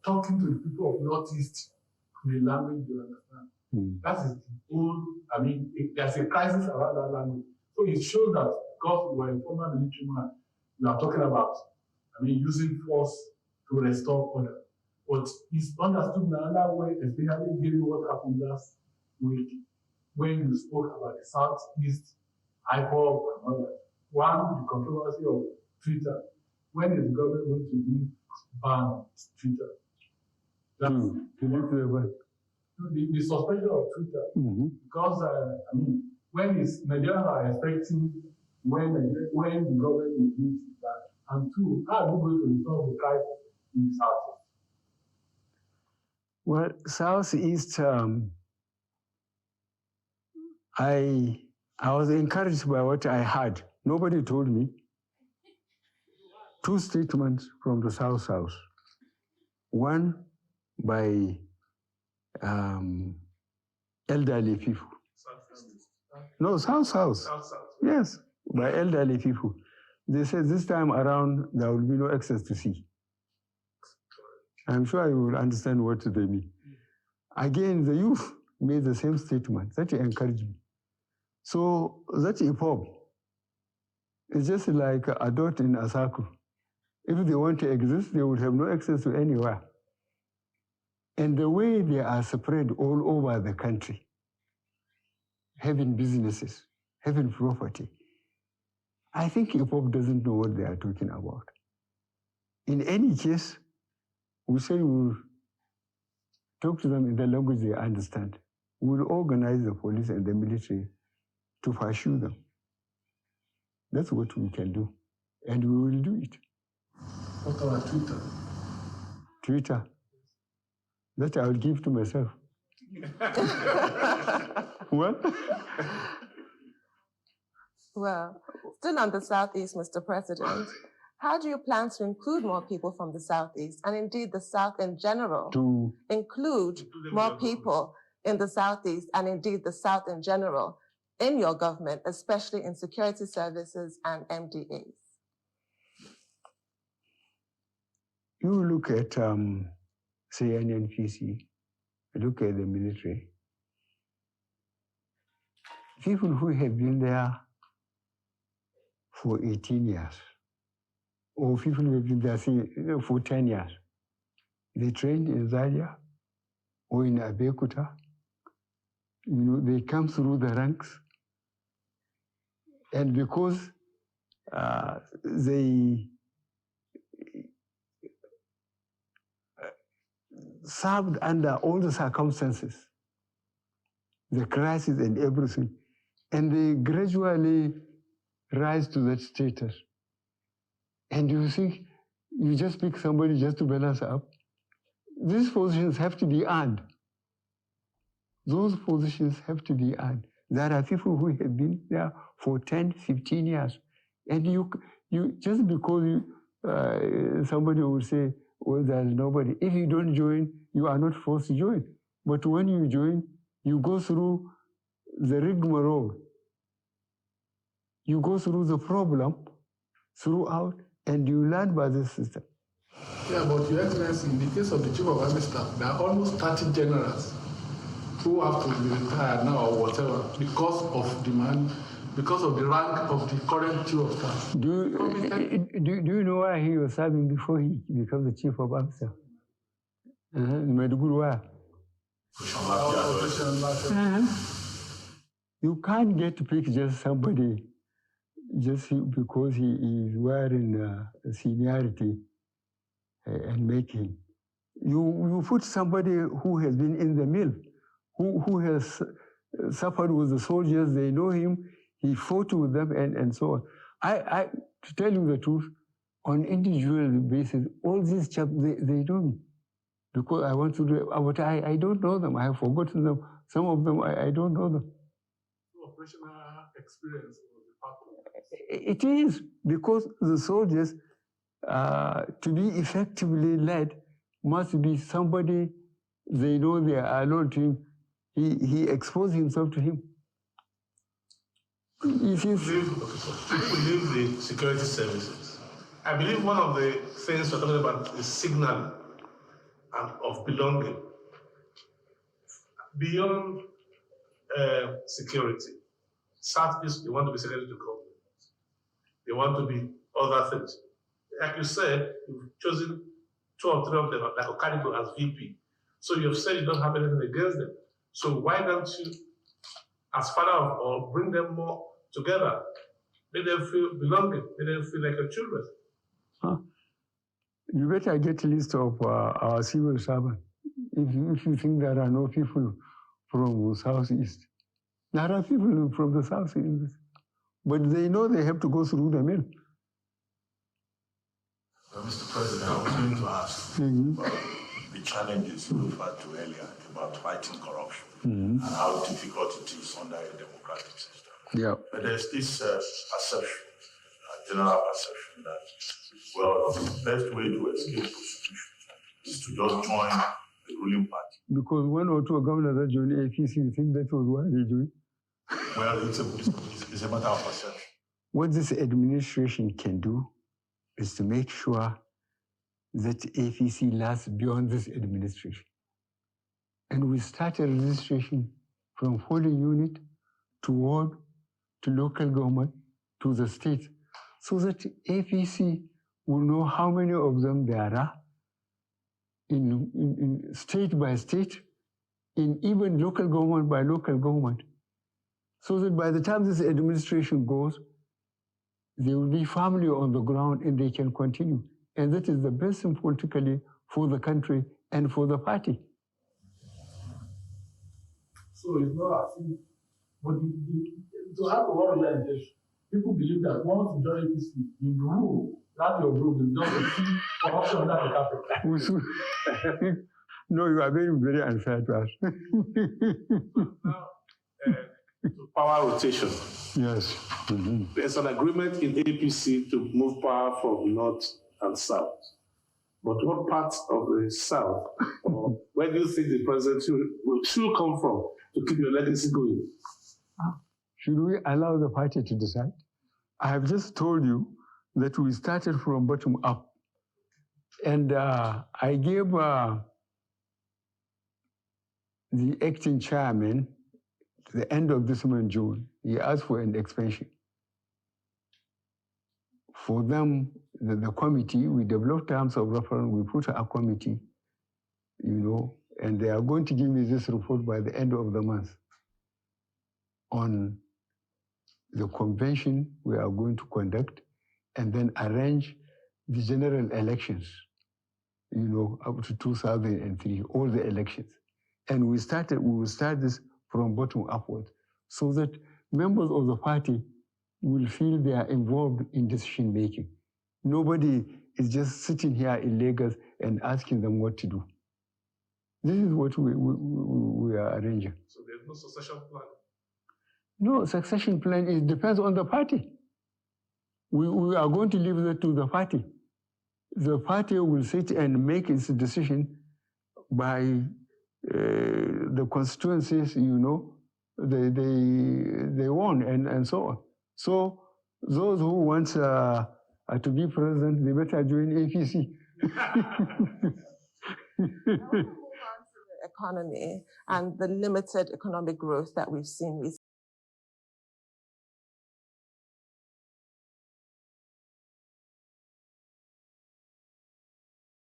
talking to the people of Northeast in a language you understand. That is the whole, there's a crisis around that language. So it shows that because we are a former military man, we are talking about, using force to restore order. But it's understood in another way, especially given what happened last week when you spoke about the Southeast, ipob, and all that. One, the controversy of Twitter. When is the government going to be ban Twitter? The suspension of Twitter. Because, when is Nigerians are expecting when the government will do that? And two, how are we going to resolve the crisis in the Southeast? Well, Southeast, I was encouraged by what I heard. Nobody told me. 2 statements from the South. One by elderly people. No, South. Yes, by elderly people. They said this time around there will be no access to sea. I'm sure you will understand what they mean. Again, the youth made the same statement. That encouraged me. So that ipob is just like a dot in a circle. If they want to exist, they would have no access to anywhere. And the way they are spread all over the country, having businesses, having property, I think ipob doesn't know what they are talking about. In any case, we say we'll talk to them in the language they understand. We'll organize the police and the military to pursue them. That's what we can do. And we will do it. What about Twitter? Twitter. That I will give to myself. What? Well, still on the Southeast, Mr. President, how do you plan to include more people from the Southeast, and indeed the South in general, to include more people in the Southeast, and indeed the South in general, in your government, especially in security services and MDAs? You look at, say, NNPC, look at the military. People who have been there for 18 years, or people who have been there, say, for 10 years, they trained in Zaria or in Abeokuta. They come through the ranks, and because they served under all the circumstances, the crisis and everything, and they gradually rise to that status. And you think you just pick somebody just to balance up? These positions have to be earned. Those positions have to be earned. There are people who have been there for 10, 15 years. And you just because somebody will say, well, there's nobody. If you don't join, you are not forced to join. But when you join, you go through the rigmarole. You go through the problem throughout, and you learn by the system. Yeah, but Your Excellency, in the case of the Chief of Army Staff, there are almost 30 generals who have to be retired now or whatever because of demand, because of the rank of the current Chief of Staff. Do you know why he was serving before he became the Chief of Army Staff? You can't get to pick just somebody just because he is wearing seniority and make him. You put somebody who has been in the mill, who has suffered with the soldiers, they know him, he fought with them, and so on. To tell you the truth, on individual basis, all these chaps, they know me. Because I want to do it, but I don't know them, I have forgotten them. Some of them, I don't know them. Operational experience was a part of it. It is, because the soldiers, to be effectively led, must be somebody they know they are alone to him. He exposed himself to him. If you believe the security services, I believe one of the things we're talking about is signaling. and of belonging. Beyond security, Southeast, they want to be secretary to government. They want to be other things. Like you said, you've chosen 2 or 3 of them, like Okadibo as VP. So you've said you don't have anything against them. So why don't you, as father of all, bring them more together? Make them feel belonging, make them feel like your children. Huh? You better get a list of our civil servants. If you think there are no people from Southeast, there are people from the Southeast, but they know they have to go through the mill. Mr. President, I was going to ask about the challenges you referred to earlier about fighting corruption and how difficult it is under a democratic system. Yeah. But there's this perception, general perception that, well, the best way to escape prosecution is to just join the ruling party. Because 1 or 2 governors that joined APC, you think that was why they joined? Well, it's a matter of perception. What this administration can do is to make sure that APC lasts beyond this administration. And we started registration from polling unit to ward to local government to the state, so that APC will know how many of them there are in state by state, in even local government by local government, so that by the time this administration goes, they will be firmly on the ground and they can continue. And that is the best thing politically for the country and for the party. So it's not as if, but to have a lot of intention, people believe that once you join APC, you rule. That your rule is not to see corruption under the carpet. No, you are very, very unfair to us. Now, to power rotation. Yes. There's an agreement in APC to move power from north and south. But what parts of the south, or where do you think the president should come from to keep your legacy going? Should we allow the party to decide? I have just told you that we started from bottom up. And I gave the acting chairman, to the end of this month, June, he asked for an expansion. For them, the committee, we developed terms of reference, we put a committee, and they are going to give me this report by the end of the month on the convention we are going to conduct and then arrange the general elections, up to 2003, all the elections. And we will start this from bottom upwards, so that members of the party will feel they are involved in decision making. Nobody is just sitting here in Lagos and asking them what to do. This is what we are arranging. So there's no succession plan? No, succession plan, it depends on the party. We are going to leave that to the party. The party will sit and make its decision by the constituencies, they won and so on. So those who want to be president, they better join APC. Economy and the limited economic growth that we've seen recently.